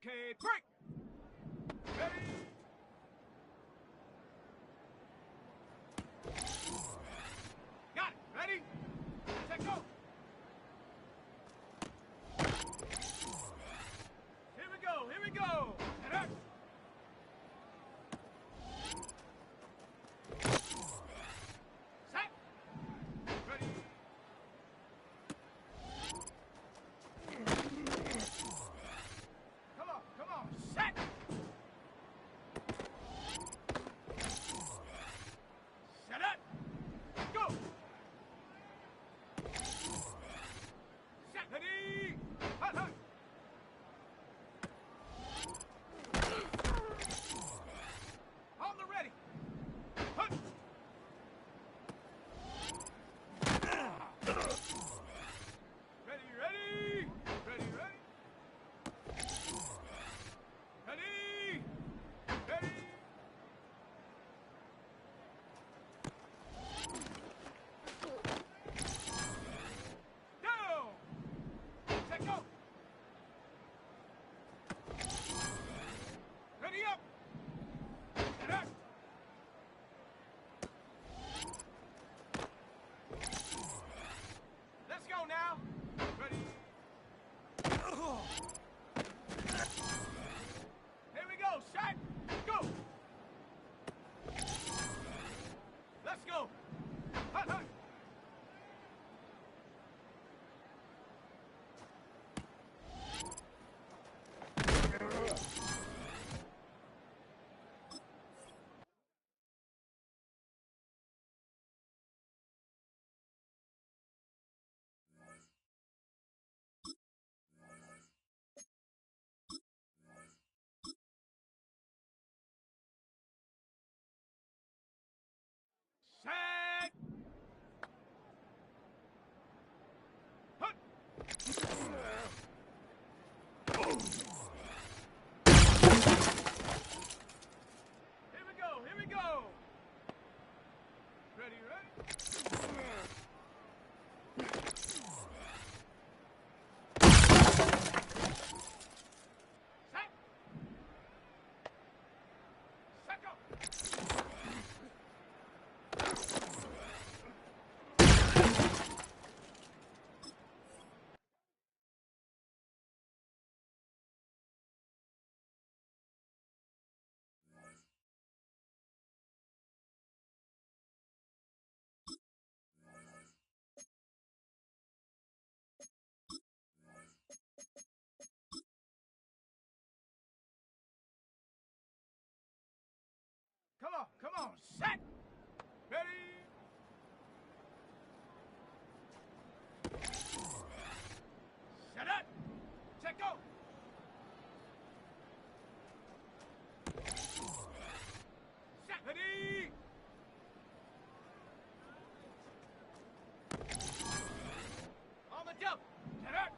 Okay, break! Ready? Got it! Ready? Set, go! Here we go! Here we go! And up! Set! Ready? Come on! Set! Set up! Go! Set! Ready! Hut, hut! On the ready! Hut! Ready, ready! Ready, ready! Ready! Ready! Down! Set, go! Ready, up! Set up! Let's go now! Ready? Here we go! Shot! Go! Let's go! Hut, hut! Set! Hut! Here we go! Here we go! Ready, ready? Set! Set, go! Come on, set! Ready? Set up! Set, go! Set, ready? On the jump! Set up!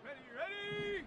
Ready, ready?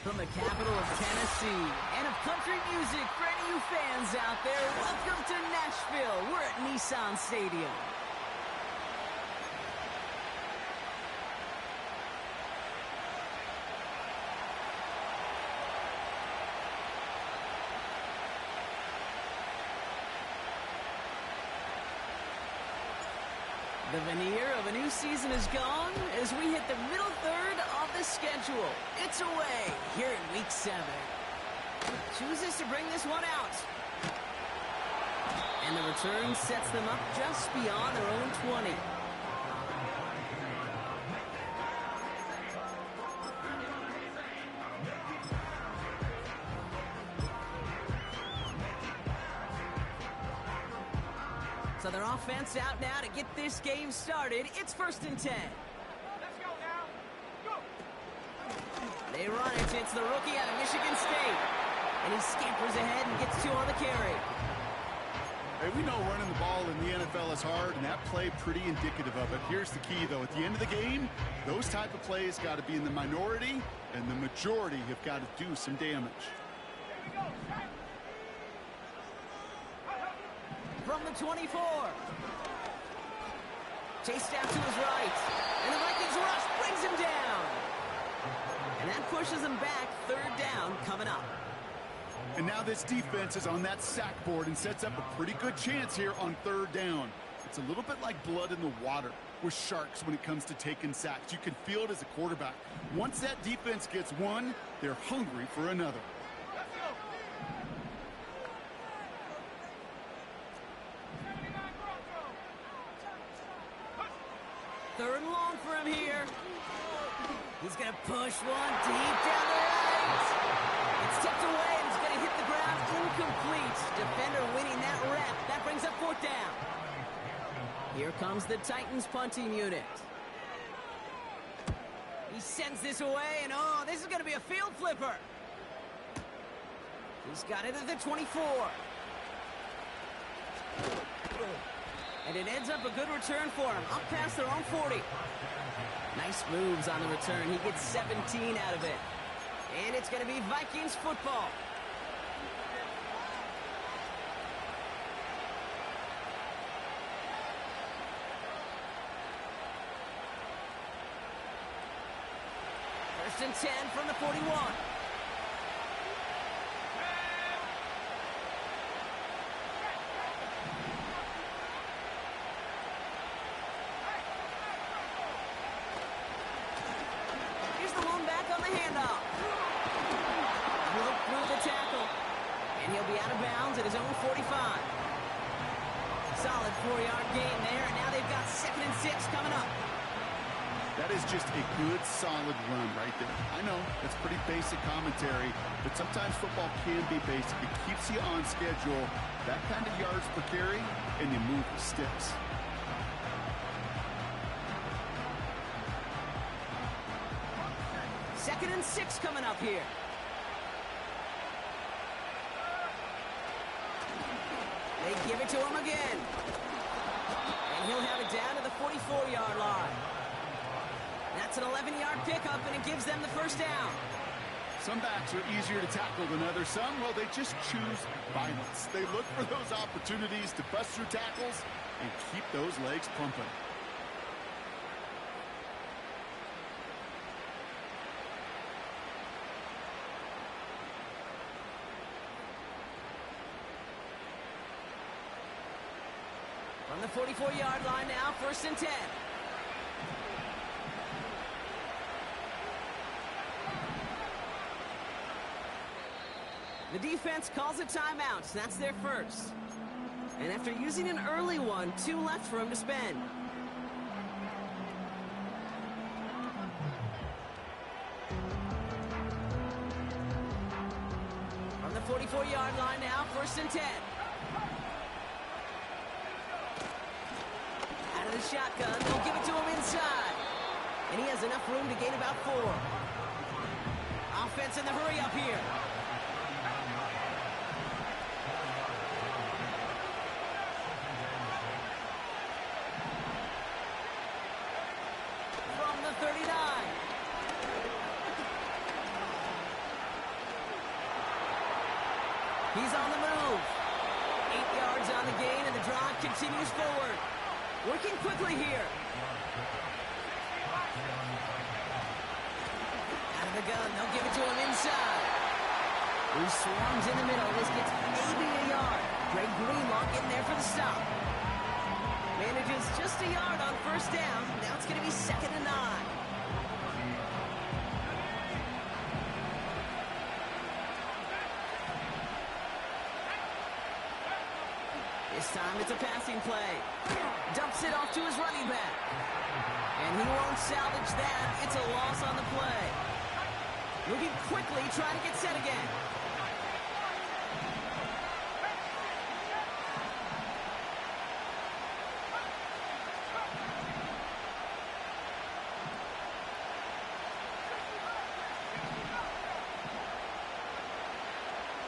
From the capital of Tennessee and of country music for any of you fans out there, welcome to Nashville. We're at Nissan Stadium. The veneer of a new season is gone as we hit the middle third of the schedule. It's away here in Week 7. Chooses to bring this one out. And the return sets them up just beyond their own 20. So their offense out now to get this game started. It's 1st and 10. Let's go now. Go. They run it. It's the rookie out of Michigan State. And he scampers ahead and gets 2 on the carry. Hey, we know running the ball in the NFL is hard, and that play pretty indicative of it. Here's the key, though. At the end of the game, those type of plays got to be in the minority, and the majority have got to do some damage. Here we go. Shot. From the 24. Chased out to his right. And the Vikings rush brings him down. And that pushes him back. 3rd down coming up. And now this defense is on that sack board and sets up a pretty good chance here on 3rd down. It's a little bit like blood in the water with Sharks when it comes to taking sacks. You can feel it as a quarterback. Once that defense gets one, they're hungry for another. Let's go. 79 Bronco. 3rd and long for him here. He's going to push one deep down the right. It's tipped away and it's going to hit the ground incomplete. Defender winning that rep. That brings up 4th down. Here comes the Titans punting unit. He sends this away, and oh, this is going to be a field flipper. He's got it at the 24. And it ends up a good return for him, up past their own 40. Nice moves on the return. He gets 17 out of it. And it's going to be Vikings football. First and 10 from the 41. Here's the one back on the handoff. Broke through the tackle. And he'll be out of bounds at his own 45. Solid 4-yard gain there, and now they've got 2nd and 6 coming up. That is just a good, solid run right there. I know, it's pretty basic commentary, but sometimes football can be basic. It keeps you on schedule, that kind of yards per carry, and you move the sticks. 2nd and 6 coming up here. They give it to him again. And he'll have it down to the 44-yard line. That's an 11-yard pickup, and it gives them the first down. Some backs are easier to tackle than others. Some, well, they just choose violence. They look for those opportunities to bust through tackles and keep those legs pumping. From the 44-yard line now, 1st and 10. The defense calls a timeout. That's their first. And after using an early one, 2 left for him to spend. From the 44-yard line now, 1st and 10. Out of the shotgun, they'll give it to him inside. And he has enough room to gain about 4. Offense in the hurry up here. From the 39. He's on the move. 8 yards on the gain, and the drive continues forward. Working quickly here. Out of the gun, they'll give it to him inside. He swarms in the middle. This gets maybe a yard. Greg Greenlaw getting there for the stop. Manages just a yard on 1st down. Now it's going to be 2nd and 9. This time it's a passing play. Dumps it off to his running back. And he won't salvage that. It's a loss on the play. Moving quickly, trying to get set again.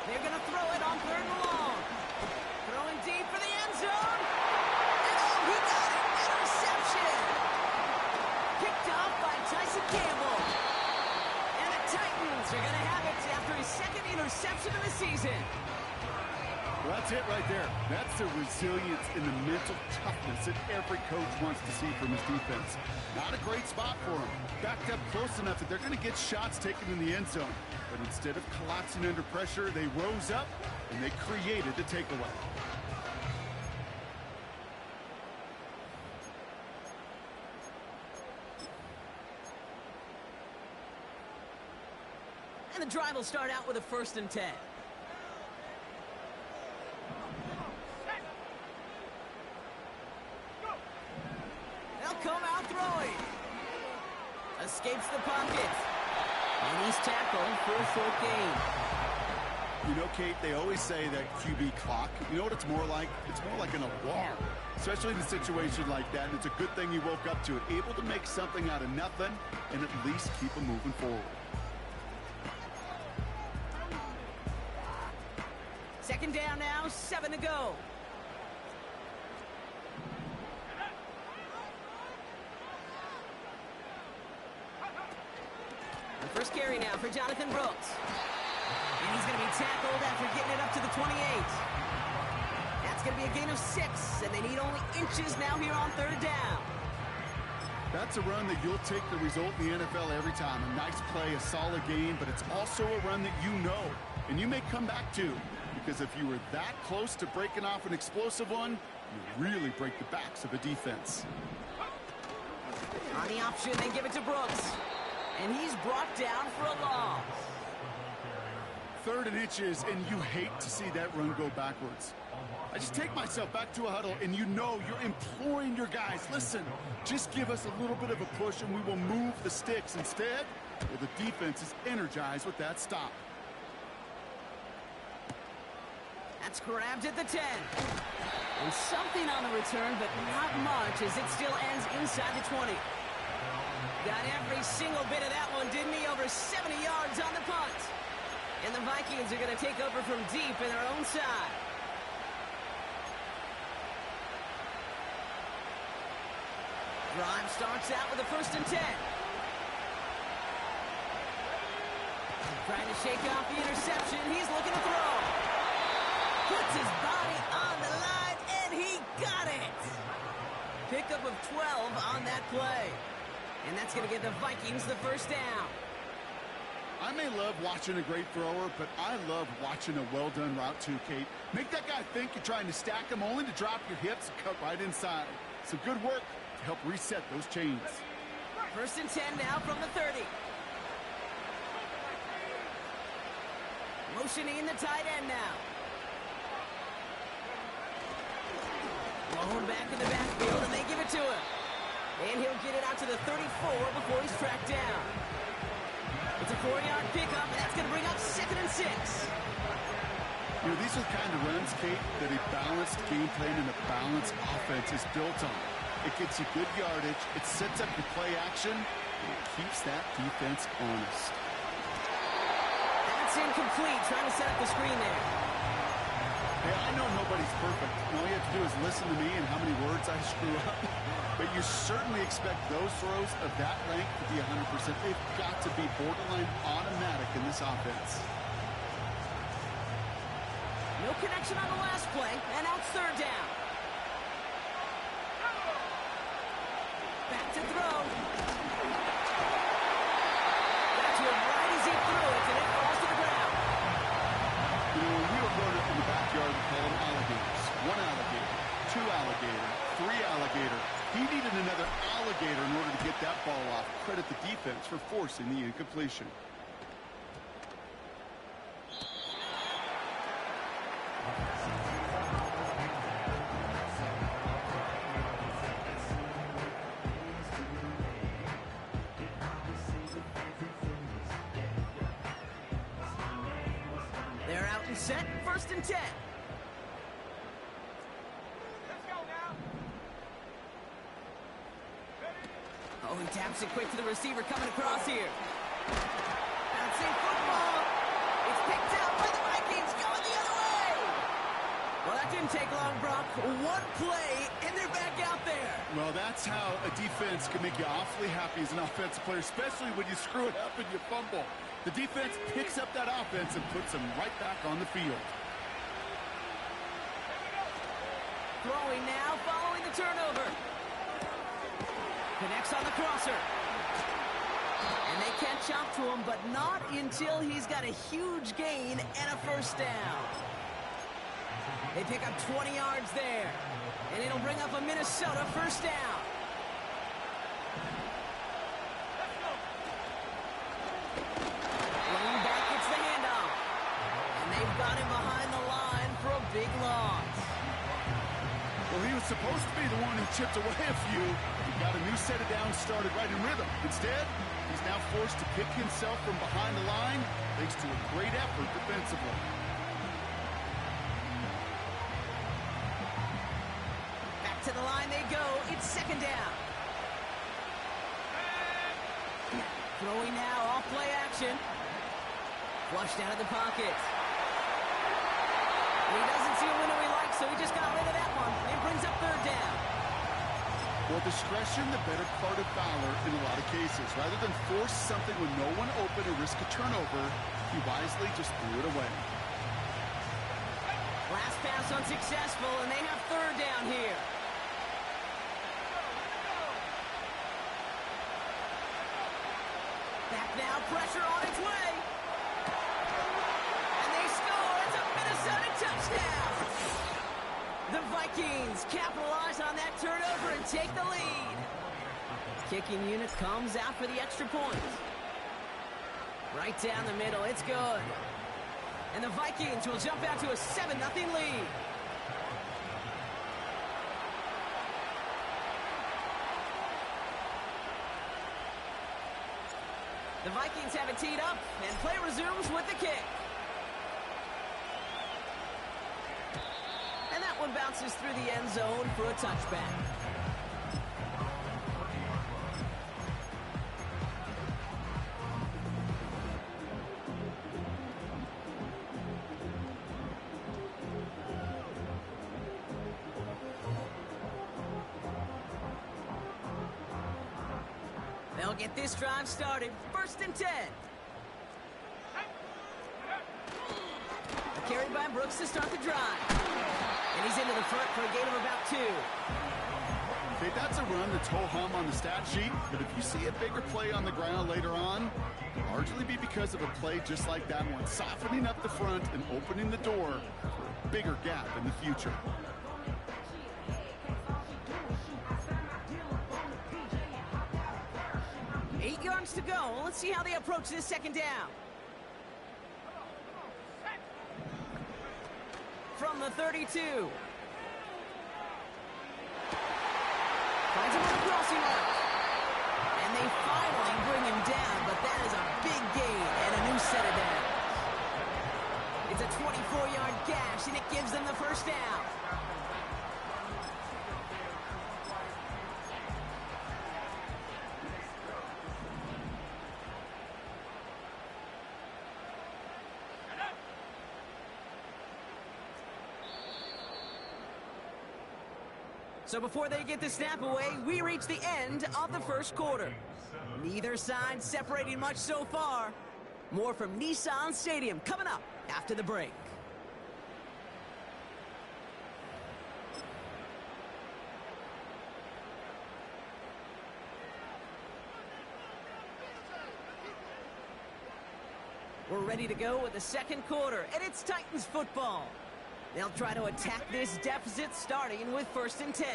They're going to throw it on 3rd and long. Throwing deep for the end zone. And oh, he got it. Interception. Picked off by Tyson Campbell. And the Titans are going to have it after his 2nd interception of the season. Well, that's it right there. That's the resilience and the mental toughness that every coach wants to see from his defense. Not a great spot for him. Backed up close enough that they're going to get shots taken in the end zone. But instead of collapsing under pressure, they rose up and they created the takeaway. And the drive will start out with a 1st and 10. They'll come out throwing. Escapes the pocket. And he's tackled for a 4th gain. You know, Kate, they always say that QB clock, you know what it's more like? It's more like an alarm, especially in a situation like that. And it's a good thing he woke up to it, able to make something out of nothing and at least keep him moving forward. 2nd down now, 7 to go. The first carry now for Jonathan Brooks. And he's going to be tackled after getting it up to the 28. That's going to be a gain of 6, and they need only inches now here on 3rd down. That's a run that you'll take the result in the NFL every time. A nice play, a solid gain, but it's also a run that you know, and you may come back to. Because if you were that close to breaking off an explosive one, you really break the backs of a defense. On the option, they give it to Brooks. And he's brought down for a loss. 3rd and inches, and you hate to see that run go backwards. I just take myself back to a huddle, and you know you're imploring your guys, listen, just give us a little bit of a push, and we will move the sticks. Instead, well, the defense is energized with that stop. That's grabbed at the 10. And something on the return, but not much, as it still ends inside the 20. Got every single bit of that one, didn't he? Over 70 yards on the punt. And the Vikings are going to take over from deep in their own side. Drive starts out with a 1st and 10. Trying to shake off the interception. He's looking to throw. Puts his body on the line, and he got it. Pickup of 12 on that play. And that's going to give the Vikings the 1st down. I may love watching a great thrower, but I love watching a well-done route too, Kate. Make that guy think you're trying to stack him only to drop your hips and cut right inside. Some good work to help reset those chains. 1st and 10 now from the 30. Motioning the tight end now. Blown back in the backfield, and they give it to him. And he'll get it out to the 34 before he's tracked down. It's a 4-yard pickup, and that's going to bring up 2nd and 6. You know, these are the kind of runs, Kate, that a balanced game plan and a balanced offense is built on. It gets you good yardage, it sets up your play action, and it keeps that defense honest. That's incomplete, trying to set up the screen there. Hey, I know nobody's perfect. All you have to do is listen to me and how many words I screw up. But you certainly expect those throws of that length to be 100%. They've got to be borderline automatic in this offense. No connection on the last play, and now it's 3rd down. Back to throw. Got to him right as he threw it, and it falls to the ground. You know, when we were growing up in the backyard, we call them alligators. 1 alligator, 2 alligator, 3 alligator. He needed another alligator in order to get that ball off. Credit the defense for forcing the incompletion. They're out and set, 1st and 10. Let's go now. Oh, he taps it quick to the receiver coming across here. Bouncing football. It's picked out by the Vikings going the other way. Well, that didn't take long, Brock. 1 play, and they're back out there. Well, that's how a defense can make you awfully happy as an offensive player, especially when you screw it up and you fumble. The defense picks up that offense and puts them right back on the field. Throwing now, following the turnover. Connects on the crosser. And they can't chop to him, but not until he's got a huge gain and a 1st down. They pick up 20 yards there. And it'll bring up a Minnesota 1st down. Lean back gets the handoff. And they've got him behind the line for a big loss. Well, he was supposed to be the one who chipped away a few. He got a new set of downs started right in rhythm. Instead, he's now forced to pick himself from behind the line thanks to a great effort defensively. Back to the line they go. It's 2nd down. Throwing now, off play action. Flushed out of the pocket. He doesn't see a window he likes, so he just got rid of that one. It brings up 3rd down. Well, discretion, the better part of valor in a lot of cases. Rather than force something with no one open or risk a turnover, he wisely just threw it away. Last pass unsuccessful, and they have 3rd down here. Back now, pressure on its way. And they score. It's a Minnesota touchdown. The Vikings capitalize on that turnover and take the lead. Kicking unit comes out for the extra point. Right down the middle. It's good. And the Vikings will jump out to a 7-0 lead. The Vikings have it teed up, and play resumes with the kick. And that one bounces through the end zone for a touchback. They'll get this drive started. 1st and 10. A carry by Brooks to start the drive. And he's into the front for a gain of about 2. Okay, that's a run that's ho-hum on the stat sheet, but if you see a bigger play on the ground later on, it'll largely be because of a play just like that one, softening up the front and opening the door for a bigger gap in the future. Eight yards to go. Let's see how they approach this 2nd down. From the 32. Finds him on the crossing route. And they finally bring him down, but that is a big gain and a new set of downs. It's a 24-yard gash, and it gives them the 1st down. So before they get the snap away, we reach the end of the 1st quarter. Neither side separating much so far. More from Nissan Stadium coming up after the break. We're ready to go with the 2nd quarter, and it's Titans football. They'll try to attack this deficit starting with 1st and 10.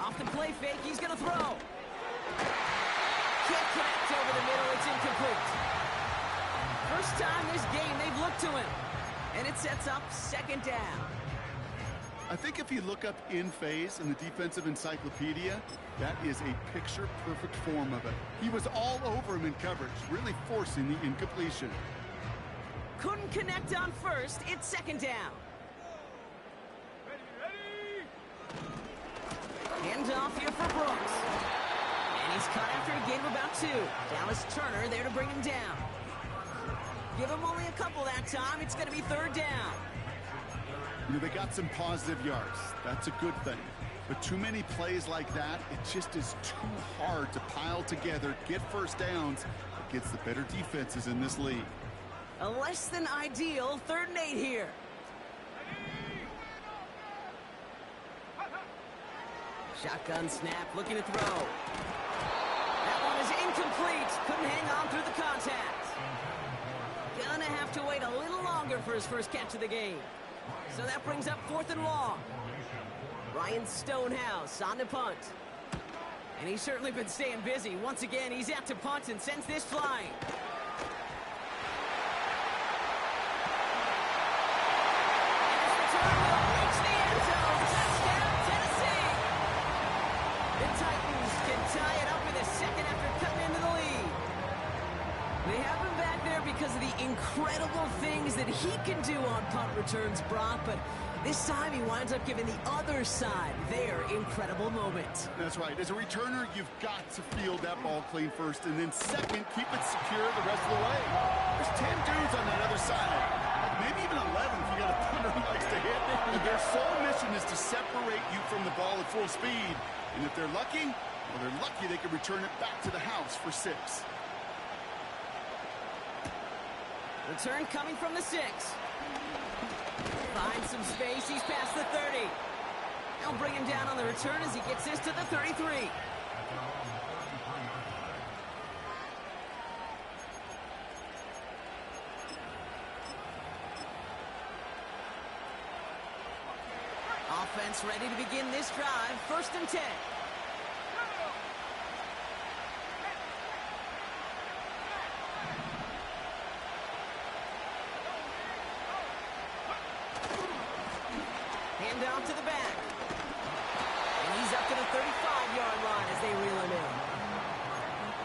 Off the play fake, he's going to throw. Can't connect over the middle, it's incomplete. First time this game they've looked to him. And it sets up 2nd down. I think if you look up in phase in the defensive encyclopedia, that is a picture-perfect form of it. He was all over him in coverage, really forcing the incompletion. Couldn't connect on 1st. It's 2nd down. Handoff here for Brooks. And he's cut after a gain of about 2. Dallas Turner there to bring him down. Give him only a couple that time. It's going to be 3rd down. You know, they got some positive yards. That's a good thing. But too many plays like that, it just is too hard to pile together, get 1st downs against the better defenses in this league. A less than ideal 3rd and 8 here. Shotgun snap, looking to throw. That one is incomplete. Couldn't hang on through the contact. Gonna have to wait a little longer for his 1st catch of the game. So that brings up 4th and long. Ryan Stonehouse on to punt. And he's certainly been staying busy. Once again, he's out to punt and sends this flying. Incredible things that he can do on punt returns, Brock, but this time he winds up giving the other side their incredible moment. That's right. As a returner, you've got to field that ball clean 1st, and then 2nd, keep it secure the rest of the way. There's 10 dudes on that other side, maybe even 11 if you got a punter who likes to hit. And their sole mission is to separate you from the ball at full speed, and if they're lucky, well, they're lucky they can return it back to the house for 6. Return coming from the 6. Finds some space. He's past the 30. They'll bring him down on the return as he gets this to the 33. Offense ready to begin this drive. 1st and 10. Down to the back. And he's up to the 35-yard line as they reel him in.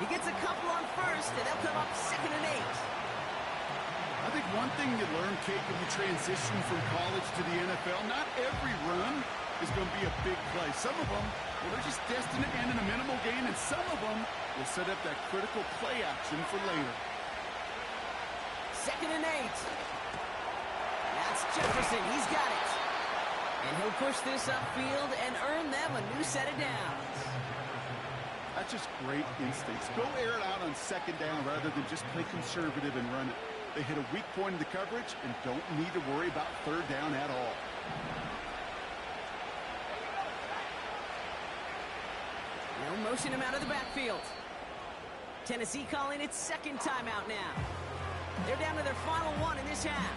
He gets a couple on 1st, and they'll come up 2nd and 8. I think one thing you learn, Kate, when you transition from college to the NFL, not every run is going to be a big play. Some of them, well, they're just destined to end in a minimal gain, and some of them will set up that critical play action for later. 2nd and 8. That's Jefferson. He's got it. And he'll push this upfield and earn them a new set of downs. I just great instincts. Go air it out on second down rather than just play conservative and run it. They hit a weak point in the coverage and don't need to worry about third down at all. They'll motion him out of the backfield. Tennessee calling its second timeout now. They're down to their final one in this half.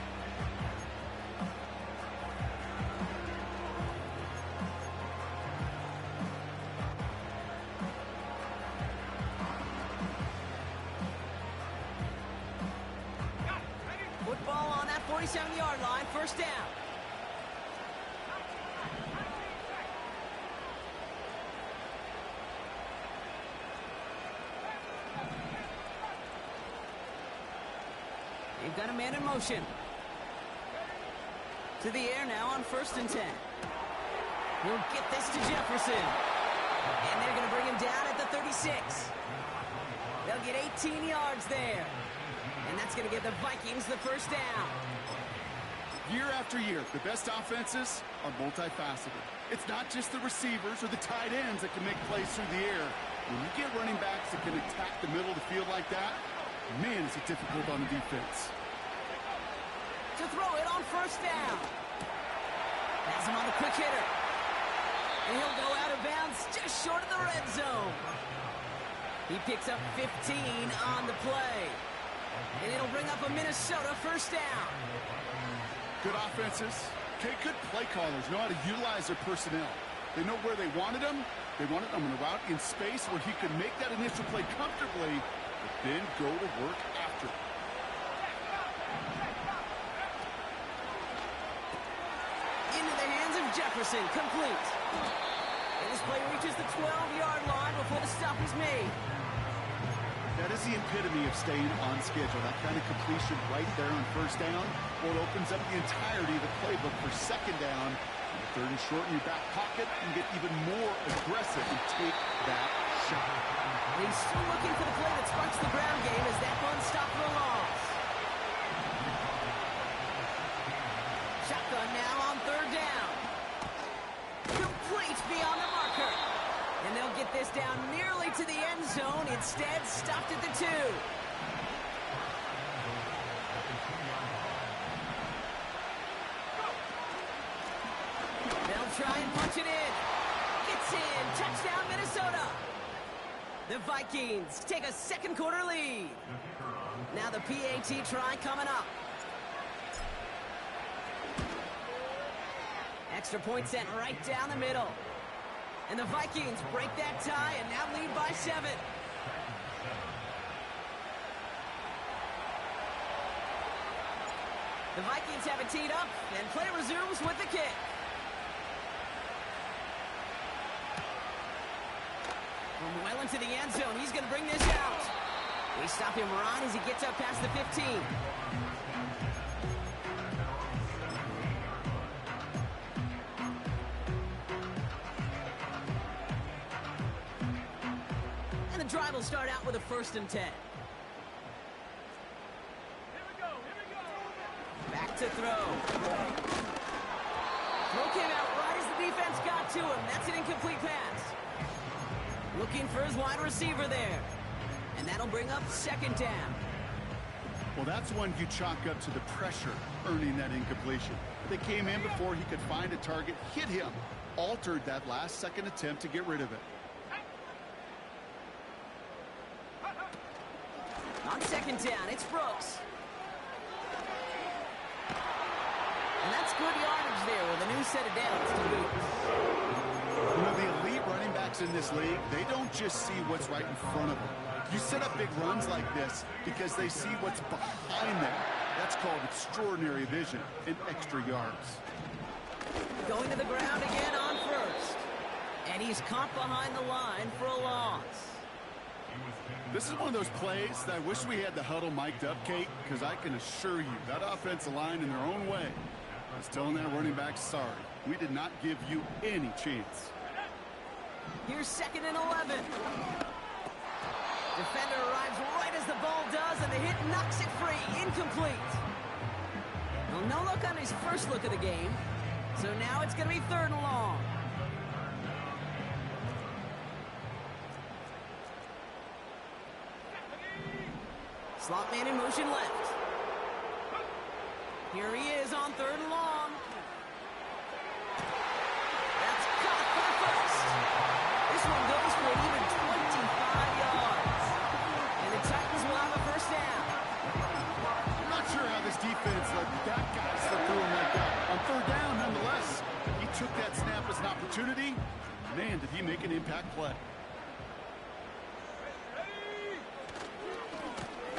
Football on that 47-yard line, first down. They've got a man in motion. To the air now on 1st and 10. He'll get this to Jefferson. And they're going to bring him down at the 36. They'll get 18 yards there. And that's going to give the Vikings the first down. Year after year, the best offenses are multifaceted. It's not just the receivers or the tight ends that can make plays through the air. When you get running backs that can attack the middle of the field like that, man, is it difficult on the defense. To throw it on 1st down. Has him on the quick hitter. And he'll go out of bounds just short of the red zone. He picks up 15 on the play. And it'll bring up a Minnesota first down. Good offenses, okay, good play callers know how to utilize their personnel. They know where they wanted them. They wanted them in a route in space where he could make that initial play comfortably, but then go to work after. Into the hands of Jefferson, complete. And this play reaches the 12-yard line before the stop is made. That is the epitome of staying on schedule. That kind of completion right there on 1st down. Well, it opens up the entirety of the playbook for 2nd down. 3rd and short in your back pocket and get even more aggressive and take that shot. He's still looking for the play that sparks the ground game as that one stopped for a loss. Shotgun now on 3rd down. Complete beyond the marker. And they'll get this down nearly to the end zone. Instead, stopped at the 2. They'll try and punch it in. Gets in. Touchdown, Minnesota. The Vikings take a 2nd quarter lead. Now the PAT try coming up. Extra point sent right down the middle. And the Vikings break that tie and now lead by 7. The Vikings have it teed up, and play resumes with the kick. From well into the end zone, he's going to bring this out. We stop him right as he gets up past the 15. And the drive will start out with a 1st and 10. Back to throw. Throw came out right as the defense got to him. That's an incomplete pass. Looking for his wide receiver there. And that'll bring up 2nd down. Well, that's one you chalk up to the pressure earning that incompletion. They came in before he could find a target, hit him, altered that last-second attempt to get rid of it. On 2nd down, it's Brooks. And that's good yardage there with a new set of downs to boot. You know, the elite running backs in this league, they don't just see what's right in front of them. You set up big runs like this because they see what's behind them. That's called extraordinary vision and extra yards. Going to the ground again on 1st. And he's caught behind the line for a loss. This is one of those plays that I wish we had the huddle mic'd up, Kate, because I can assure you that offensive line in their own way is telling that running back, sorry, we did not give you any chance. Here's 2nd and 11. Defender arrives right as the ball does, and the hit knocks it free. Incomplete. Well, no look on his first look of the game. So now it's going to be 3rd and long. Slot man in motion left. Here he is on 3rd and long. That's caught for the first. This one goes for an even 25 yards. And the Titans will have a first down. I'm not sure how this defense let that guy slip through him like that. On 3rd down, nonetheless, he took that snap as an opportunity. Man, did he make an impact play.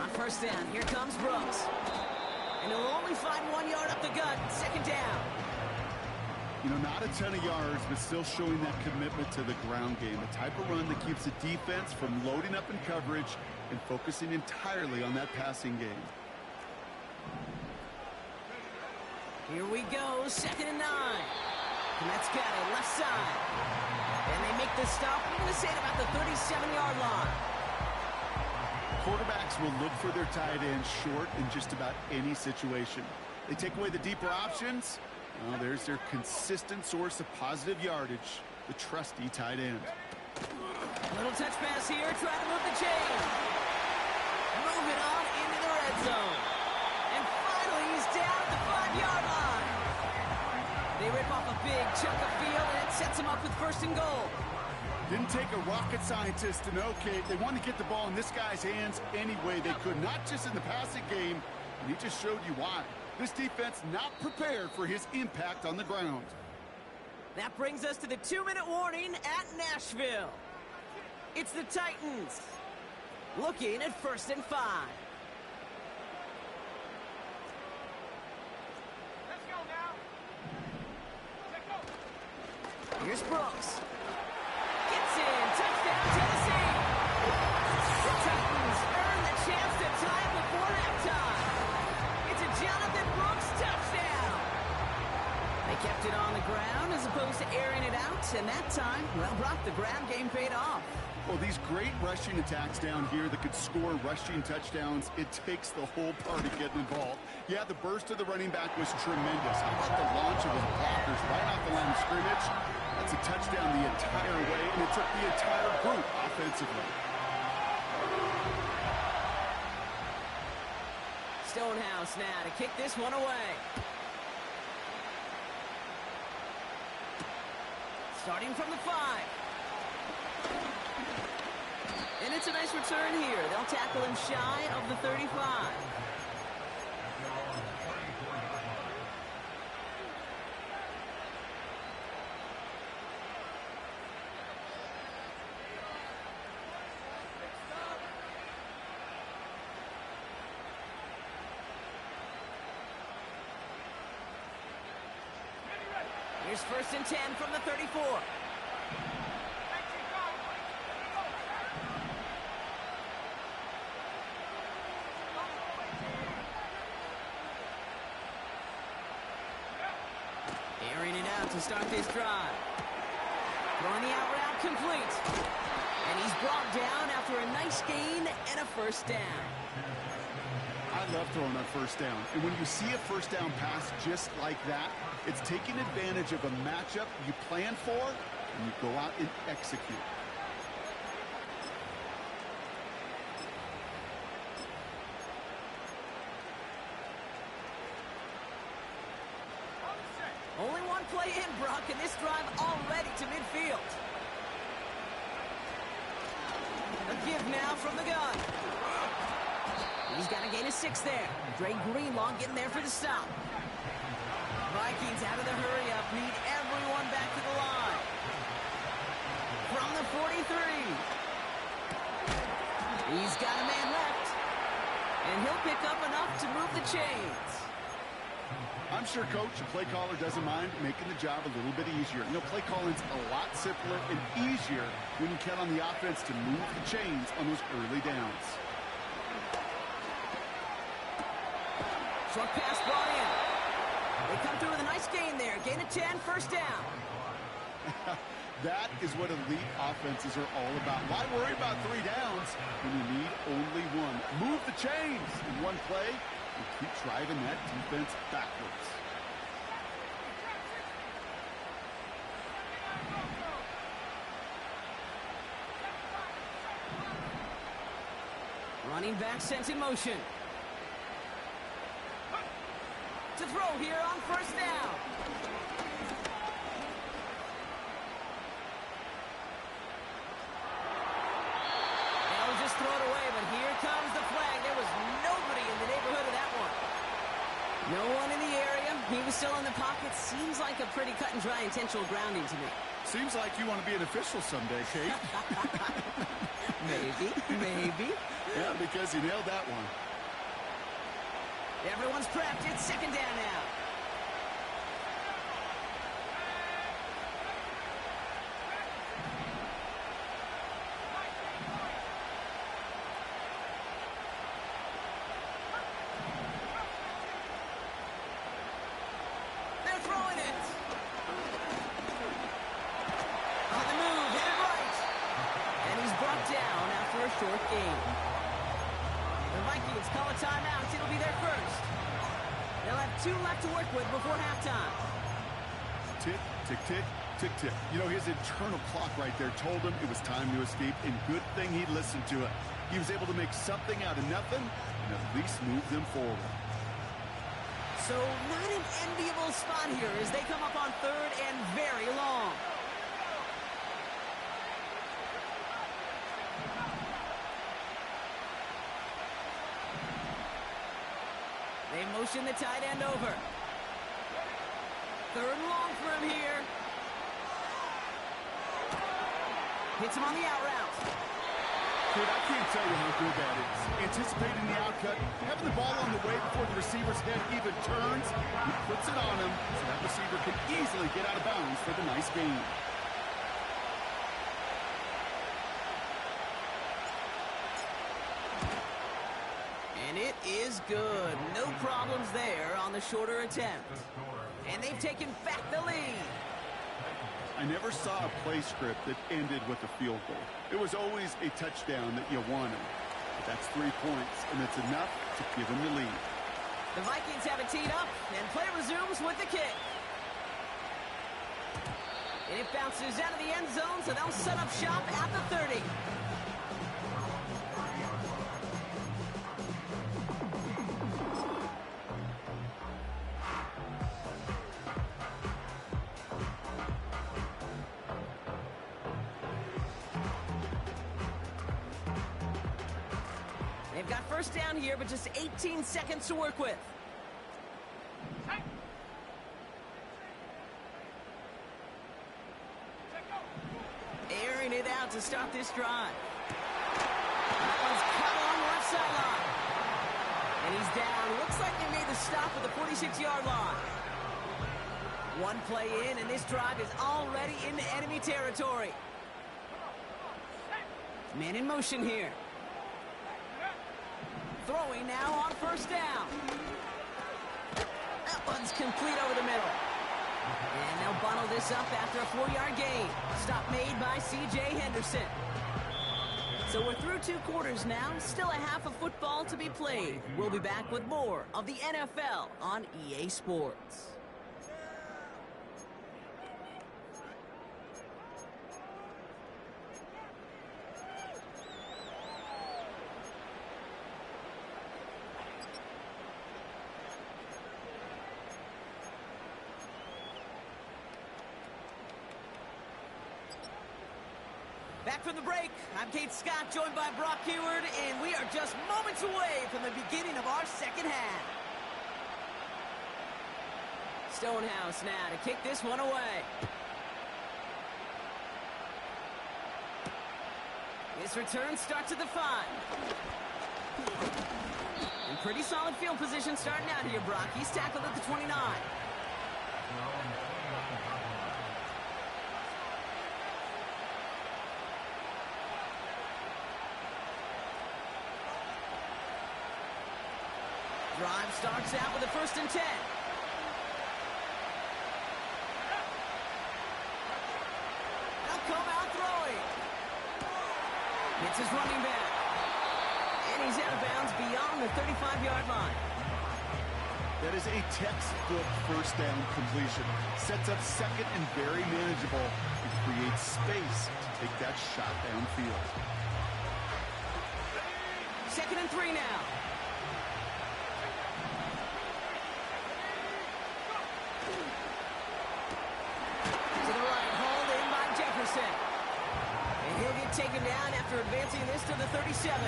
On 1st down, here comes Brooks. And he'll only find 1 yard up the gut. 2nd down. You know, not a ton of yards, but still showing that commitment to the ground game. A type of run that keeps the defense from loading up in coverage and focusing entirely on that passing game. Here we go, 2nd and 9. And that's got it, left side. And they make the stop, I'm going to say at about the 37-yard line. Quarterbacks will look for their tight end short in just about any situation. They take away the deeper options. Well, there's their consistent source of positive yardage, the trusty tight end. Little touch pass here, trying to move the chain. Moving on into the red zone. And finally, he's down at the 5-yard line. They rip off a big chunk of field, and it sets him up with 1st and goal. Didn't take a rocket scientist to know, Kate. They wanted to get the ball in this guy's hands any way they could, not just in the passing game, and he just showed you why. This defense not prepared for his impact on the ground. That brings us to the 2-minute warning at Nashville. It's the Titans looking at 1st and 5. Let's go now. Let's go. Here's Brooks. Gets in. Touchdown, Tennessee. The Titans earn the chance to tie it before halftime. It's a Jonathan Brooks touchdown. They kept it on the ground as opposed to airing it out, and that time, well, Brock, the ground game paid off. Well, these great rushing attacks down here that could score rushing touchdowns, it takes the whole party getting involved. Yeah, the burst of the running back was tremendous. How about the launch of his blockers right off the line of scrimmage? That's a touchdown the entire way, and it took the entire group offensively. Stonehouse now to kick this one away. Starting from the 5. And it's a nice return here. They'll tackle him shy of the 35. Here's 1st and 10 from the 34. Airing it out to start this drive. Throwing the out route complete. And he's brought down after a nice gain and a 1st down. I love throwing on 1st down. And when you see a 1st down pass just like that, it's taking advantage of a matchup you plan for, and you go out and execute. Only one play in, Brock, and this drive already to midfield. A give now from the gun. He's got to gain a 6 there. Dre Greenlaw getting there for the stop. Vikings out of the hurry-up, need everyone back to the line. From the 43. He's got a man left. And he'll pick up enough to move the chains. I'm sure Coach and play caller doesn't mind making the job a little bit easier. You know, play calling's a lot simpler and easier when you count on the offense to move the chains on those early downs. Short pass brought in. They come through with a nice gain there. Gain of 10, 1st down. That is what elite offenses are all about. Why worry about 3 downs when you need only 1? Move the chains in one play and keep driving that defense backwards. Running back sent in motion. To throw here on first down. They'll just throw it away, but here comes the flag. There was nobody in the neighborhood of that one. No one in the area. He was still in the pocket. Seems like a pretty cut and dry intentional grounding to me. Seems like you want to be an official someday, Kate. Maybe. Yeah, because you nailed that one. Everyone's prepped. It's second down now. They're throwing it. On the move, hit it right. And he's brought down after a short gain. The Vikings call a timeout. It'll be their first. They'll have 2 left to work with before halftime. Tick, tick, tick, tick, tick. You know, his internal clock right there told him it was time to escape, and good thing he listened to it. He was able to make something out of nothing and at least move them forward. So not an enviable spot here as they come up on third and very long. They motion the tight end over. Third and long for him here. Hits him on the out route. Dude, I can't tell you how good that is. Anticipating the outcut, having the ball on the way before the receiver's head even turns, he puts it on him so that receiver can easily get out of bounds for the nice gain. And it is good. No problems there on the shorter attempt. And they've taken back the lead. I never saw a play script that ended with a field goal. It was always a touchdown that you wanted. But that's 3 points, and it's enough to give them the lead. The Vikings have it teed up, and play resumes with the kick. And it bounces out of the end zone, so they'll set up shop at the 30. They've got first down here, but just 18 seconds to work with. Airing it out to start this drive. That one's caught on the left sideline. And he's down. Looks like they made the stop at the 46-yard line. One play in, and this drive is already into enemy territory. Man in motion here. Throwing now on first down. That one's complete over the middle. And they'll bundle this up after a 4-yard gain. Stop made by C.J. Henderson. So we're through 2 quarters now. Still a half of football to be played. We'll be back with more of the NFL on EA Sports. Back from the break, I'm Kate Scott, joined by Brock Heward, and we are just moments away from the beginning of our second half. Stonehouse now to kick this one away. This return starts at the 5. And pretty solid field position starting out here, Brock. He's tackled at the 29. Drive starts out with a 1st and 10. They'll come out throwing. Hits his running back. And he's out of bounds beyond the 35-yard line. That is a textbook first down completion. Sets up second and very manageable. It creates space to take that shot downfield. 2nd and 3 now. To the right, hauled in by Jefferson. And he'll get taken down after advancing this to the 37.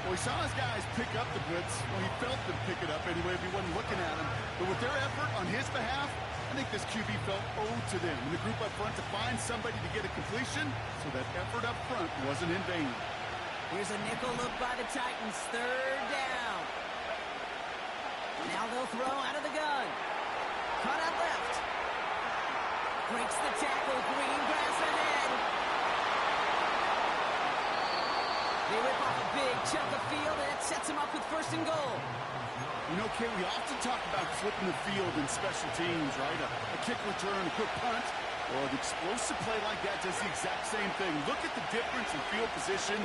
Well, he saw his guys pick up the blitz. Well, he felt them pick it up anyway if he wasn't looking at him. But with their effort on his behalf, I think this QB felt owed to them in the group up front to find somebody to get a completion, so that effort up front wasn't in vain. Here's a nickel look by the Titans. 3rd down. Now they'll throw out of the gun. Cut out left. Breaks the tackle. Green grass ahead. They rip off a big chunk of field, and it sets them up with 1st and goal. You know, Kay, we often talk about flipping the field in special teams, right? A kick return, a quick punt. Well, an explosive play like that does the exact same thing. Look at the difference in field position.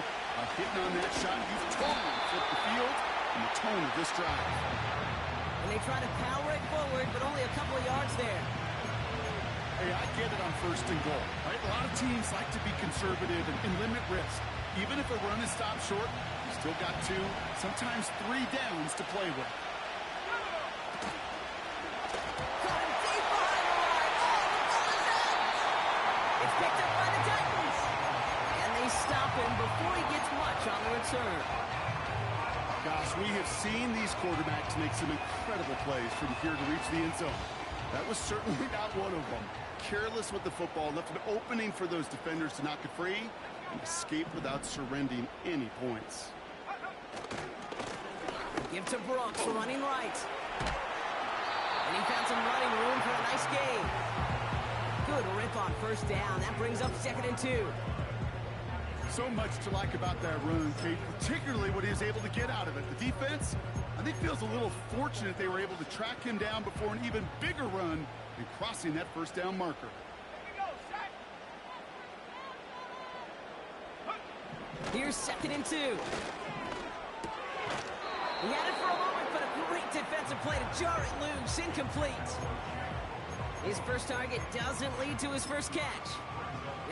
Hitting on that shot, you've totally flipped the field and the tone of this drive. And they try to power it forward, but only a couple of yards there. Hey, I get it on 1st and goal, right? A lot of teams like to be conservative and limit risk. Even if a run is stopped short, you still got 2, sometimes 3 downs to play with. Caught him deep behind the line. Oh, the ball is out! It's picked up by the Titans. And they stop him before he gets much on the return. Gosh, we have seen these quarterbacks make some incredible plays from here to reach the end zone. That was certainly not one of them. Careless with the football, left an opening for those defenders to knock it free and escape without surrendering any points. Give to Brooks, running right. And he found some running room for a nice gain. Good rip on 1st down. That brings up 2nd and 2. So much to like about that run, Kate, particularly what he was able to get out of it. The defense, I think, feels a little fortunate they were able to track him down before an even bigger run and crossing that 1st down marker. Here's 2nd and 2. He had it for a moment, but a great defensive play to jar it loose. Incomplete. His first target doesn't lead to his first catch.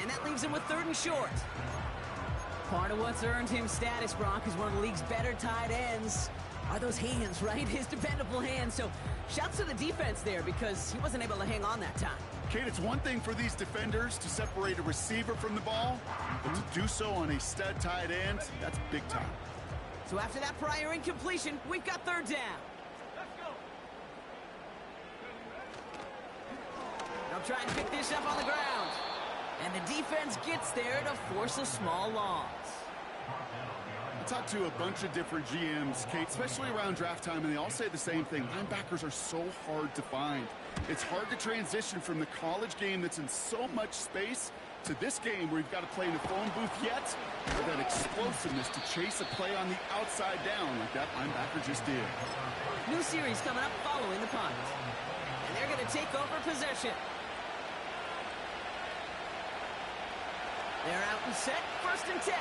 And that leaves him with 3rd and short. Part of what's earned him status, Brock, is one of the league's better tight ends. Are those hands, right? His dependable hands. So shouts to the defense there because he wasn't able to hang on that time. Kate, it's one thing for these defenders to separate a receiver from the ball, but to do so on a stud tight end, that's big time. So after that prior incompletion, we've got 3rd down. Let's go. They'll try and pick this up on the ground. And the defense gets there to force a small loss. I talked to a bunch of different GMs, Kate, especially around draft time, and they all say the same thing. Linebackers are so hard to find. It's hard to transition from the college game that's in so much space to this game where you've got to play in a phone booth yet, or that explosiveness to chase a play on the outside down like that linebacker just did. New series coming up following the punt. And they're going to take over possession. They're out and set, 1st and 10.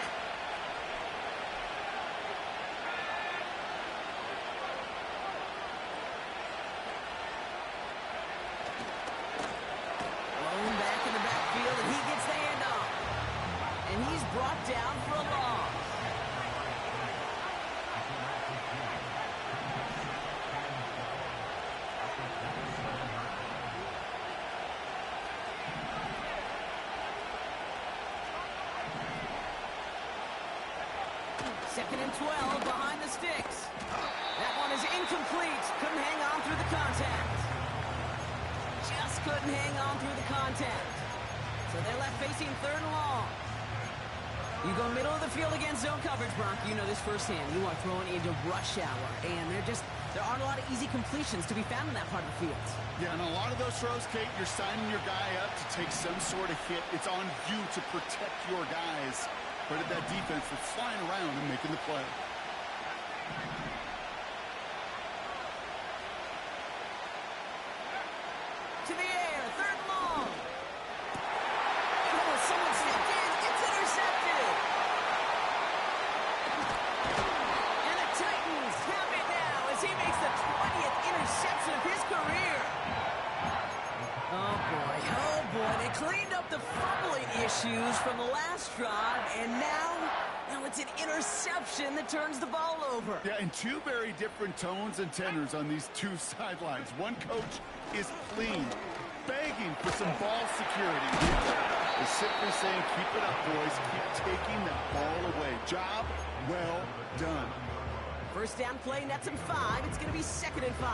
Blown back in the backfield, and he gets the handoff. And he's brought down for a loss. Second and 12 behind the sticks. That one is incomplete. Couldn't hang on through the contact. Just couldn't hang on through the contact. So they're left facing 3rd and long. You go middle of the field against zone coverage, Bronk. You know this firsthand. You are throwing into rush hour. And there aren't a lot of easy completions to be found in that part of the field. Yeah, and a lot of those throws, Kate, you're signing your guy up to take some sort of hit. It's on you to protect your guys. Credit that defense for flying around and making the play. To the air, 3rd and long. Oh, someone stepped in. It's intercepted. And the Titans have it now as he makes the 20th interception of his career. Oh, boy. Oh, boy. They cleaned up the fumbling issues from the last drive, and now it's an interception that turns the ball over. Yeah, and two very different tones and tenors on these two sidelines. One coach is pleading, begging for some ball security. The other is simply saying, keep it up, boys. Keep taking that ball away. Job well done. First down play, nets him 5. It's going to be 2nd and 5.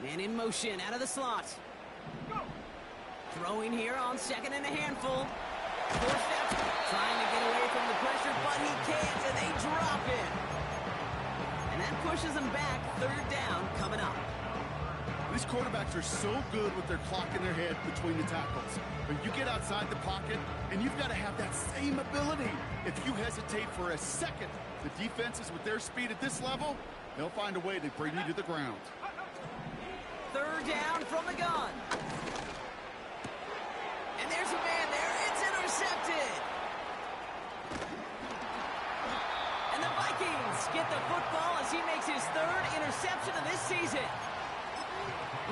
Man in motion, out of the slot. Throwing here on 2nd and a handful. 4 steps, trying to get away from the pressure, but he can't, and they drop it. And that pushes him back. 3rd down coming up. These quarterbacks are so good with their clock in their head between the tackles. But you get outside the pocket, and you've got to have that same ability. If you hesitate for a second, the defenses with their speed at this level, they'll find a way to bring you to the ground. 3rd down from the gun. And there's a man there. It's intercepted. And the Vikings get the football as he makes his 3rd interception of this season.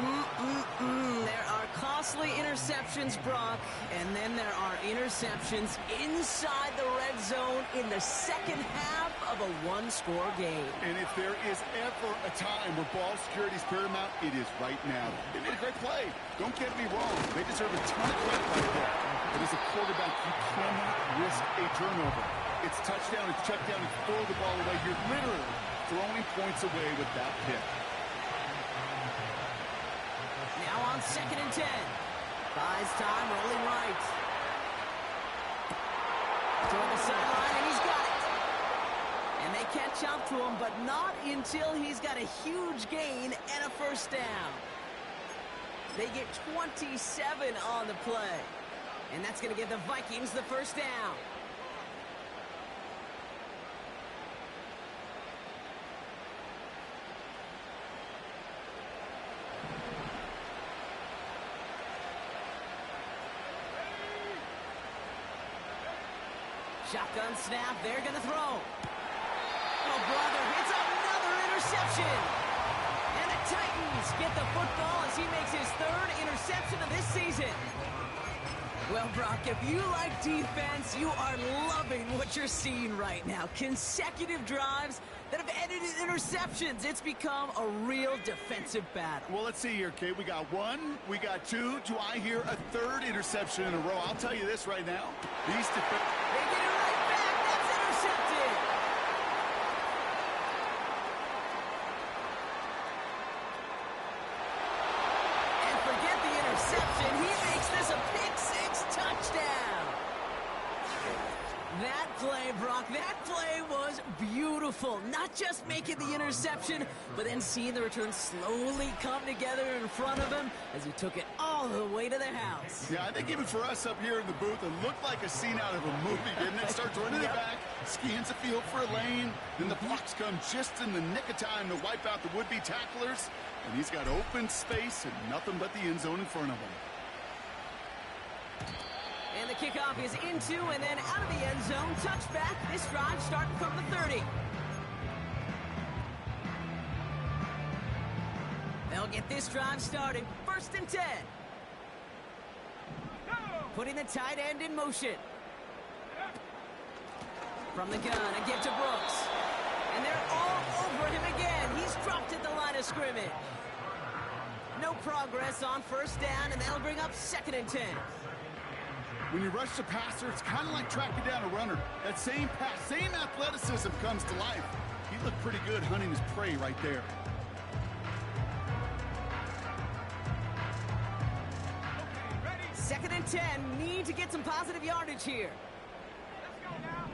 There are costly interceptions, Brock, and then there are interceptions inside the red zone in the second half of a one-score game. And if there is ever a time where ball security is paramount, it is right now. They made a great play. Don't get me wrong. They deserve a ton of credit right there. But as a quarterback, you cannot risk a turnover. It's touchdown, it's check down, it's throw the ball away. You're literally throwing points away with that pick. Now on 2nd and 10. Buys time, rolling right. Toward the sideline, and he's got it. And they catch up to him, but not until he's got a huge gain and a 1st down. They get 27 on the play. And that's going to give the Vikings the 1st down. Shotgun snap, they're going to throw. Oh, brother, it's another interception. And the Titans get the football as he makes his 3rd interception of this season. Well, Brock, if you like defense, you are loving what you're seeing right now. Consecutive drives that have ended in interceptions. It's become a real defensive battle. Well, let's see here, Kate. We got 1, we got 2. Do I hear a 3rd interception in a row? I'll tell you this right now. These defense... They get it right back. That's intercepted. And forget the interception. He makes this a pick-6 touchdown. That play, Brock, that play was beautiful. Not just making the interception, but then seeing the return slowly come together in front of him as he took it all the way to the house. Yeah, I think even for us up here in the booth, it looked like a scene out of a movie, didn't it? Starts running it back, scans the field for a lane, then the blocks come just in the nick of time to wipe out the would-be tacklers, and he's got open space and nothing but the end zone in front of him. And the kickoff is into and then out of the end zone. Touchback. This drive starting from the 30. They'll get this drive started. 1st and 10. Putting the tight end in motion. From the gun, again to Brooks. And they're all over him again. He's dropped at the line of scrimmage. No progress on 1st down, and that'll bring up 2nd and 10. When you rush the passer, it's kind of like tracking down a runner. That same pass, same athleticism comes to life. He looked pretty good hunting his prey right there. Okay, 2nd and 10. Need to get some positive yardage here. Let's go now.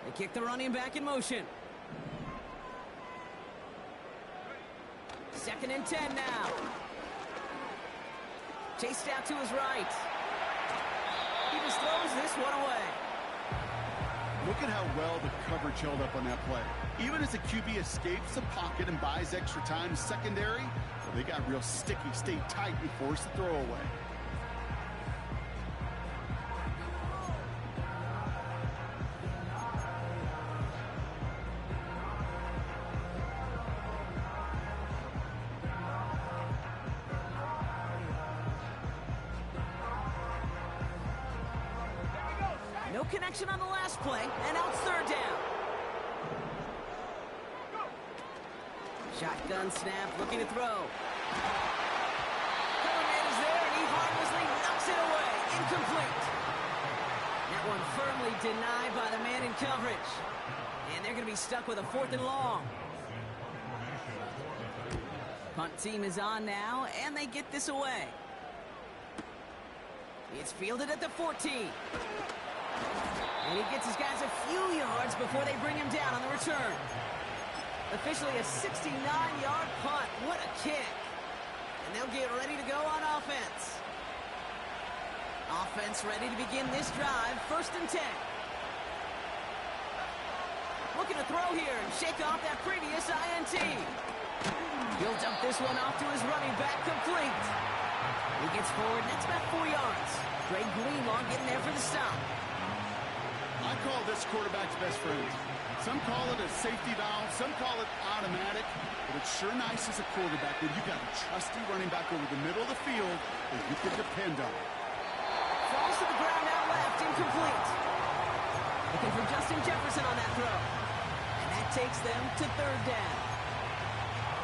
They kick the running back in motion. 2nd and 10 now. Chased out to his right. He just throws this one away. Look at how well the coverage held up on that play. Even as the QB escapes the pocket and buys extra time secondary, well, they got real sticky, stayed tight and forced the throw away. connection on the last play, and now it's third down. Shotgun snap, looking to throw. Coverman is there, and he harmlessly knocks it away. Incomplete. That one firmly denied by the man in coverage. And they're going to be stuck with a 4th and long. Punt team is on now, and they get this away. It's fielded at the 14. And he gets his guys a few yards before they bring him down on the return. Officially a 69-yard punt. What a kick. And they'll get ready to go on offense. Offense ready to begin this drive. 1st and 10. Looking to throw here and shake off that previous INT. He'll dump this one off to his running back, complete. He gets forward, and that's about 4 yards. Greg Greenlaw getting there for the stop. I call this quarterback's best friend. Some call it a safety valve, some call it automatic, but it's sure nice as a quarterback when you got a trusty running back over the middle of the field that you can depend on. Falls to the ground out left, incomplete. Looking for Justin Jefferson on that throw. And that takes them to third down.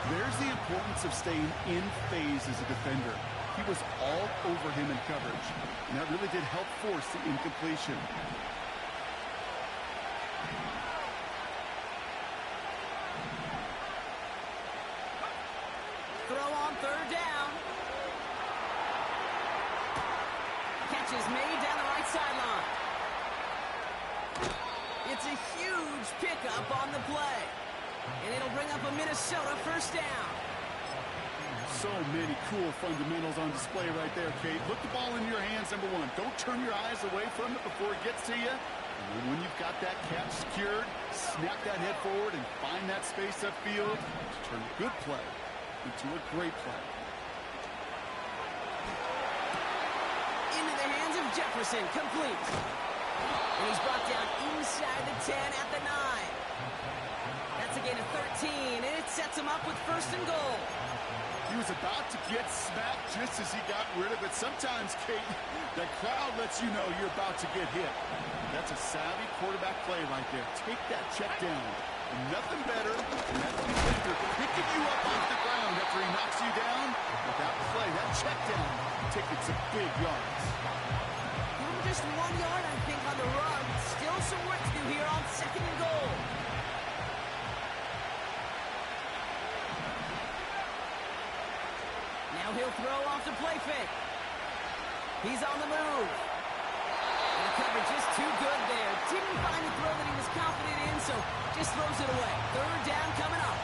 There's the importance of staying in phase as a defender. He was all over him in coverage, and that really did help force the incompletion. Throw on third down. Catch is made down the right sideline. It's a huge pickup on the play. And it'll bring up a Minnesota 1st down. So many cool fundamentals on display right there, Kate. Look the ball in your hands, number one. Don't turn your eyes away from it before it gets to you. And then when you've got that catch secured, snap that head forward and find that space upfield to turn a good play into a great play. Into the hands of Jefferson, complete. And he's brought down inside the 10 at the 9. That's a gain of 13, and it sets him up with 1st and goal. He was about to get smacked just as he got rid of it. Sometimes, Kate, the crowd lets you know you're about to get hit. That's a savvy quarterback play right there. Take that check down. And nothing better than that defender picking you up off the ground after he knocks you down. With that play, that check down, taking some big yards. Just 1 yard, I think, on the run. Still some work to do here on 2nd and goal. Now he'll throw off the play fake. He's on the move. And the coverage is too good there. Didn't find the throw that he was confident in, so just throws it away. Third down coming up.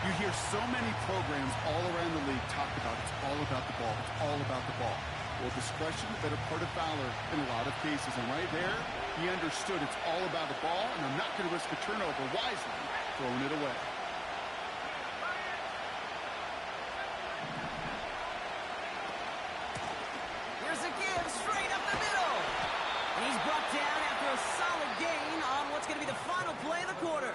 You hear so many programs all around the league talk about it's all about the ball. It's all about the ball. Well, discretion, the better part of valor in a lot of cases. And right there, he understood it's all about the ball, and I'm not going to risk a turnover, wisely throwing it away. Here's a give straight up the middle. And he's brought down after a solid gain on what's going to be the final play of the quarter.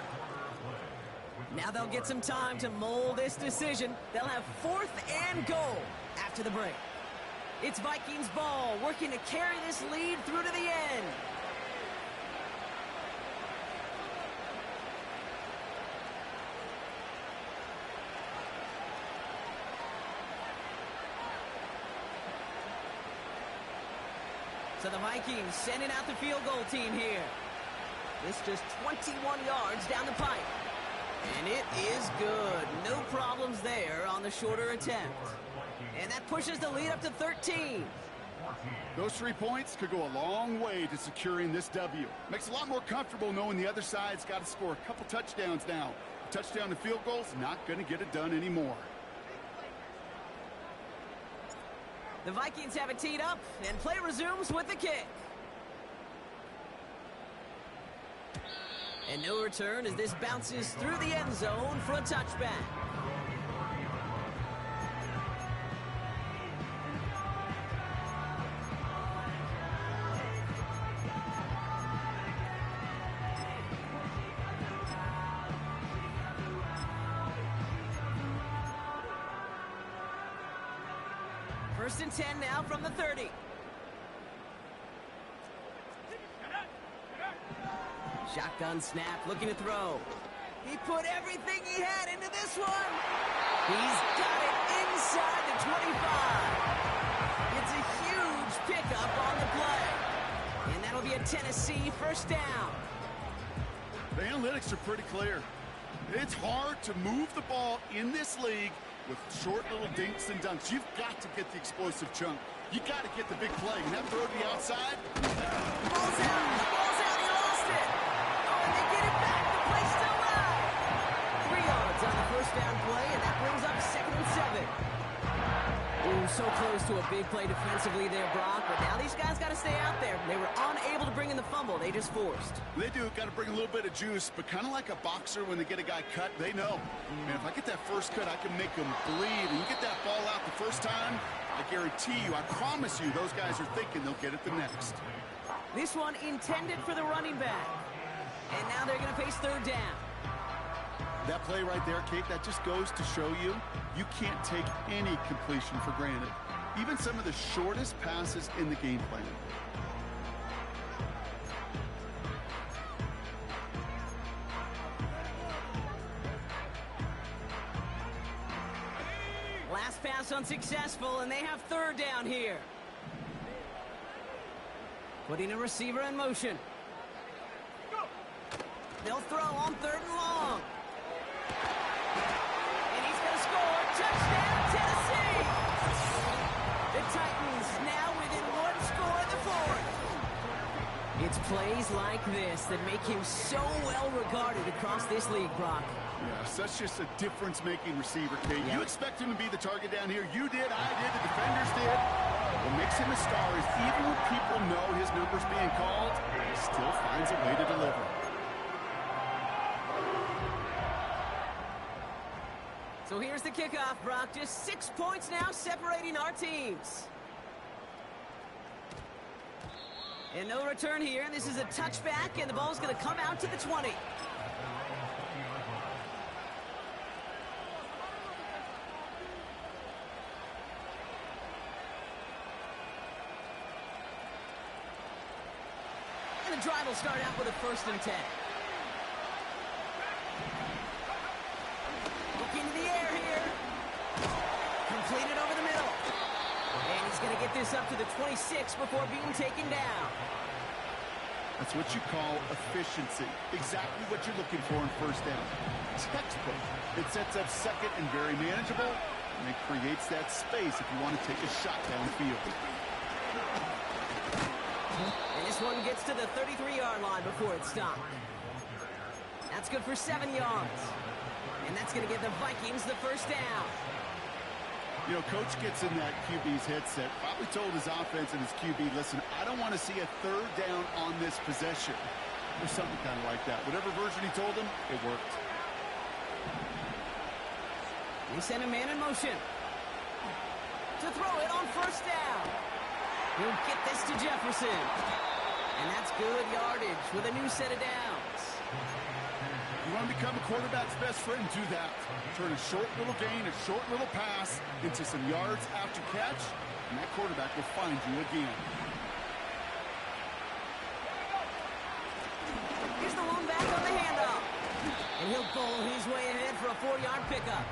Now they'll get some time to mold this decision. They'll have 4th and goal after the break. It's Vikings ball, working to carry this lead through to the end. So the Vikings sending out the field goal team here. This just 21 yards down the pipe. And it is good. No problems there on the shorter attempt. And that pushes the lead up to 13. Those 3 points could go a long way to securing this W. Makes it a lot more comfortable knowing the other side's got to score a couple touchdowns now. A touchdown and field goal's not going to get it done anymore. The Vikings have it teed up, and play resumes with the kick. And no return as this bounces through the end zone for a touchback. First and 10 now from the 30. Shotgun snap, looking to throw. He put everything he had into this one. He's got it inside the 25. It's a huge pickup on the play. And that'll be a Tennessee first down. The analytics are pretty clear. It's hard to move the ball in this league with short little dinks and dunks. You've got to get the explosive chunk. You got to get the big play. And that throw to the outside. Ball's out. The ball's out. He lost it. Oh, and they get it back. The play's still live. 3 yards on the first down play, and that brings up 2nd and 7. Ooh, so close to a big play defensively there, Brock. But now these guys got to stay out there. They were unable to bring in the fumble. They just forced. They do. Got to bring a little bit of juice, but kind of like a boxer when they get a guy cut, they know. Man, if I get that first cut, I can make them bleed. And you get that ball out the first time, I guarantee you, I promise you, those guys are thinking they'll get it the next. This one intended for the running back. And now they're going to face 3rd down. That play right there, Kate, that just goes to show you, you can't take any completion for granted. Even some of the shortest passes in the game plan. Last pass unsuccessful, and they have 3rd down here. Putting a receiver in motion. They'll throw on 3rd and long. And he's going to score. Touchdown, Tennessee! The Titans now within 1 score in the 4th. It's plays like this that make him so well regarded across this league, Brock. Yes, that's just a difference-making receiver, Kate. You expect him to be the target down here. You did, I did, the defenders did. What makes him a star is even when people know his number's being called, he still finds a way to deliver. So here's the kickoff, Brock. Just 6 points now separating our teams. And no return here. This is a touchback, and the ball's going to come out to the 20. And the drive will start out with a 1st and 10. Into the air here. Completed over the middle. And he's going to get this up to the 26 before being taken down. That's what you call efficiency. Exactly what you're looking for in 1st down. Textbook. It sets up 2nd and very manageable, and it creates that space if you want to take a shot downfield. And this one gets to the 33-yard line before it's stopped. That's good for 7 yards. And that's going to give the Vikings the 1st down. You know, Coach gets in that QB's headset, probably told his offense and his QB, listen, I don't want to see a 3rd down on this possession. Or something kind of like that. Whatever version he told him, it worked. They send a man in motion. To throw it on 1st down. He'll get this to Jefferson. And that's good yardage with a new set of downs. You want to become a quarterback's best friend, do that. Turn a short little gain, a short little pass into some yards after catch, and that quarterback will find you again. Here's the lone back on the handoff. And he'll bowl his way ahead for a 4-yard pickup.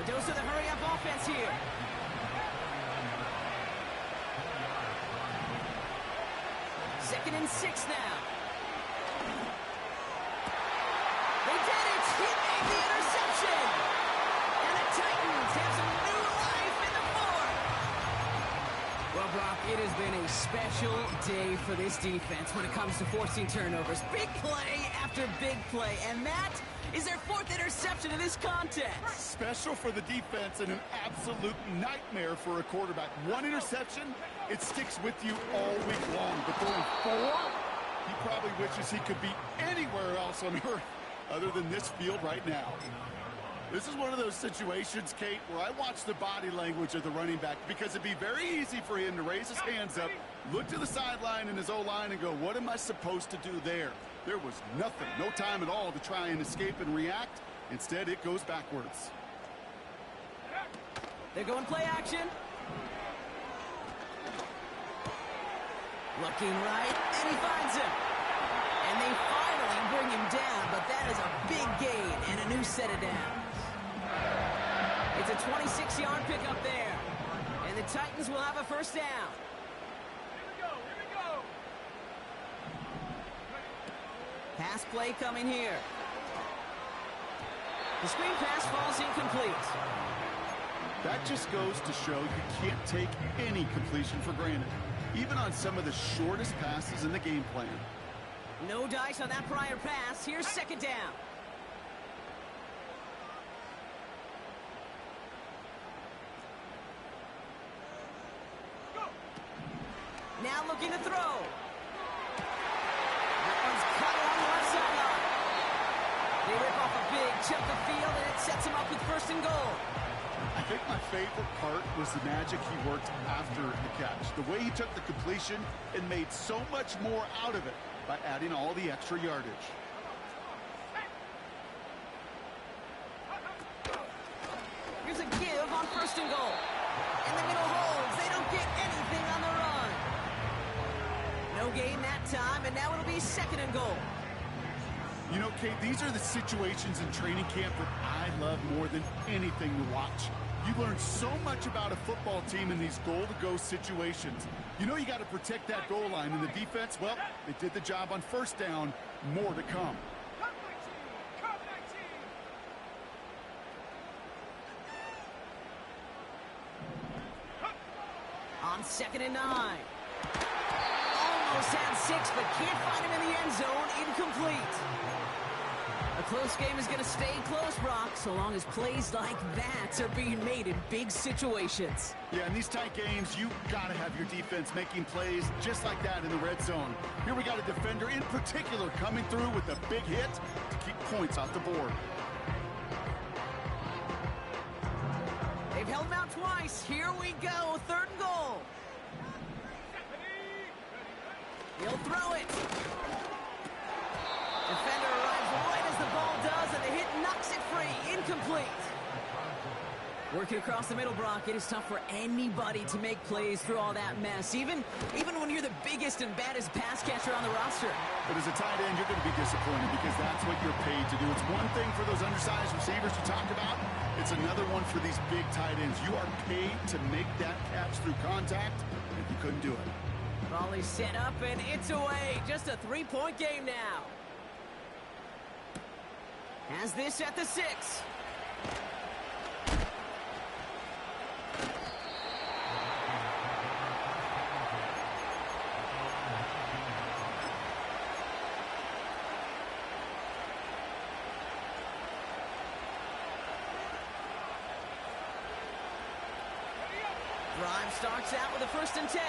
A dose of the hurry-up offense here. Second and 6 now. They did it! He made the interception! And the Titans have some new life in the 4th! Well, Brock, it has been a special day for this defense when it comes to forcing turnovers. Big play after big play, and that is their 4th interception of this contest. Special for the defense and an absolute nightmare for a quarterback. 1 interception, it sticks with you all week long. But going 4, he probably wishes he could be anywhere else on earth other than this field right now. This is one of those situations, Kate, where I watch the body language of the running back because it'd be very easy for him to raise his hands up, look to the sideline in his O-line and go, what am I supposed to do there? There was nothing, no time at all to try and escape and react. Instead, it goes backwards. They're going play action. Looking right, and he finds him. And they finally bring him down, but that is a big gain and a new set of downs. It's a 26-yard pickup there, and the Titans will have a first down. Here we go. Pass play coming here. The screen pass falls incomplete. That just goes to show you can't take any completion for granted, even on some of the shortest passes in the game plan. No dice on that prior pass. Here's second down. Go. Now looking to throw. That one's cut along the left sideline. They rip off a big chunk of field, and it sets him up with first and goal. I think my favorite part was the magic he worked after the catch. The way he took the completion and made so much more out of it by adding all the extra yardage. Here's a give on first and goal. And the middle holds. They don't get anything on the run. No gain that time, and now it'll be second and goal. You know, Kate, these are the situations in training camp that I love more than anything to watch. You learn so much about a football team in these goal-to-go situations. You know you got to protect that goal line, and the defense, well, they did the job on first down. More to come. Come 19. Come 19. On 2nd and 9. Almost had 6, but can't find him in the end zone. Incomplete. A close game is going to stay close, Brock, so long as plays like that are being made in big situations. Yeah, in these tight games, you got to have your defense making plays just like that in the red zone. Here we got a defender in particular coming through with a big hit to keep points off the board. They've held him out twice. Here we go, 3rd and goal. He'll throw it. Defender arrives right as the ball does, and the hit knocks it free. Incomplete. Working across the middle, Brock, it is tough for anybody to make plays through all that mess, even when you're the biggest and baddest pass catcher on the roster. But as a tight end, you're going to be disappointed because that's what you're paid to do. It's one thing for those undersized receivers you talked about. It's another one for these big tight ends. You are paid to make that catch through contact, and you couldn't do it. Ball is set up, and it's away. Just a 3-point game now. Has this at the 6. Drive starts out with a 1st and 10.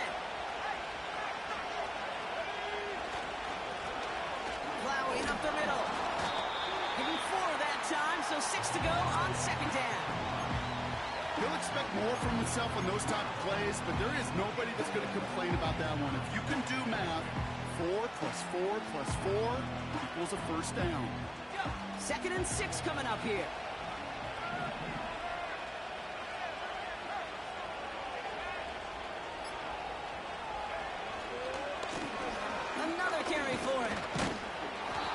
Plowing up the middle. Giving 4 that time, so 6 to go on 2nd down. He'll expect more from himself on those type of plays, but there is nobody that's going to complain about that one. If you can do math, 4 plus 4 plus 4 equals a first down. 2nd and 6 coming up here. Another carry for him.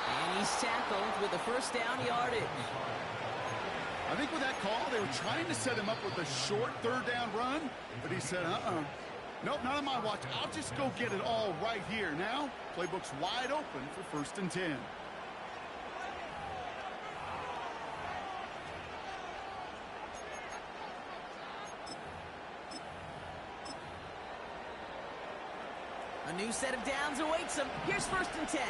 And he's tackled with the first down yardage. I think with that call, they were trying to set him up with a short 3rd down run, but he said, nope, not on my watch. I'll just go get it all right here. Now, playbook's wide open for 1st and 10. A new set of downs awaits him. Here's 1st and 10.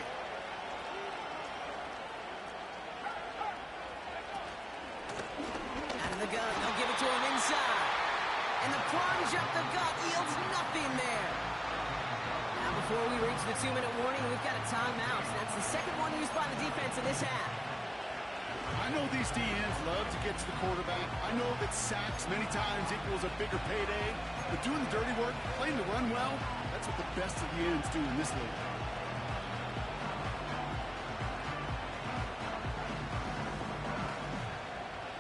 Out of the gun, they'll give it to him inside. And the plunge up the gut yields nothing there. Now before we reach the 2-minute warning, we've got a timeout. That's the second one used by the defense in this half. I know these DNs love to get to the quarterback. I know that sacks many times equals a bigger payday. But doing the dirty work, playing the run well, that's what the best of the ends do in this league.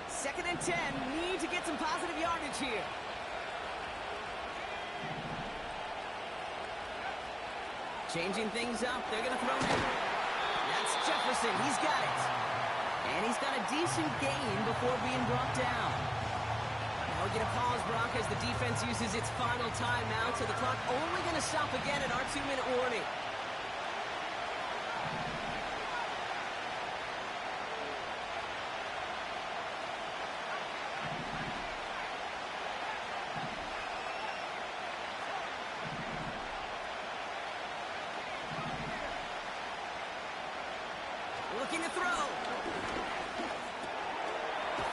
Second and 10. Need to get some positive yardage here. Changing things up. They're going to throw it. Jefferson, he's got it. And he's got a decent gain before being brought down. Now we get a pause, Brock, as the defense uses its final timeout, so the clock only going to stop again at our 2-minute warning. Looking to throw.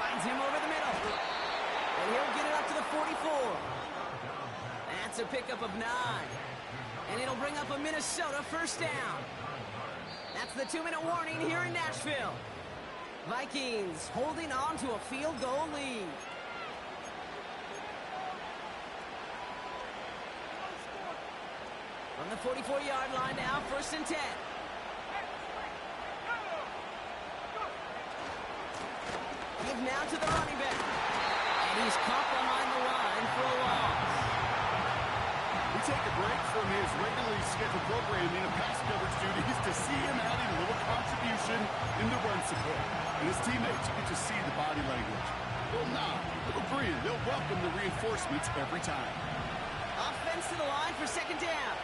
Finds him over the middle. And he'll get it up to the 44. That's a pickup of 9. And it'll bring up a Minnesota first down. That's the 2-minute warning here in Nashville. Vikings holding on to a field goal lead. From the 44-yard line now, 1st and 10. Give now to the running back. And he's caught behind the line for a loss. We take a break from his regularly scheduled programming and pass coverage duties to see him adding a little contribution in the run support. And his teammates get to see the body language. Little nod, little grin. They'll welcome the reinforcements every time. Offense to the line for 2nd down.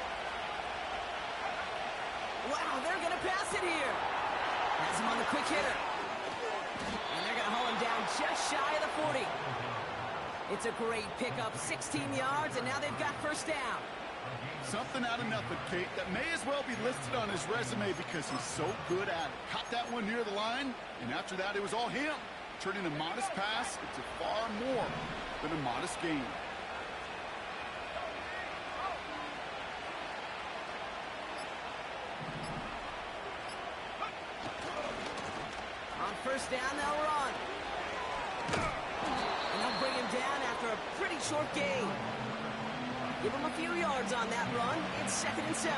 Wow, they're going to pass it here. Has him on the quick hitter. And they're going to haul him down just shy of the 40. It's a great pickup, 16 yards, and now they've got 1st down. Something out of nothing, Kate, that may as well be listed on his resume because he's so good at it. Caught that one near the line, and after that, it was all him. Turning a modest pass into far more than a modest gain. On 1st down, they'll run. And they'll bring him down after a pretty short gain. Give him a few yards on that run. It's 2nd and 7.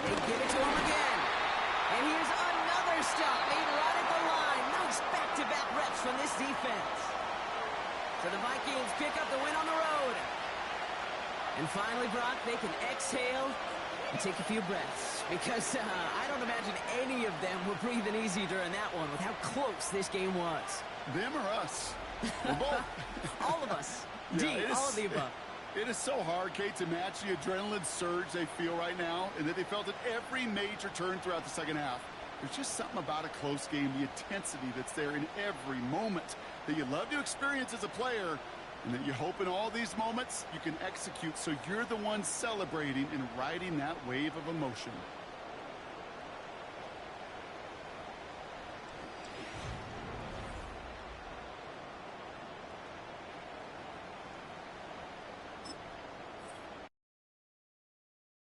They give it to him again. And here's another stop made right at the line. Nice back-to-back reps from this defense. So the Vikings pick up the win on the road. And finally, Brock, they can exhale and take a few breaths. Because I don't imagine any of them were breathing easy during that one with how close this game was. Them or us? We're both. All of us. Yeah, all of the above. It is so hard, Kate, to match the adrenaline surge they feel right now and that they felt at every major turn throughout the second half. There's just something about a close game, the intensity that's there in every moment that you love to experience as a player, and that you hope in all these moments you can execute so you're the one celebrating and riding that wave of emotion.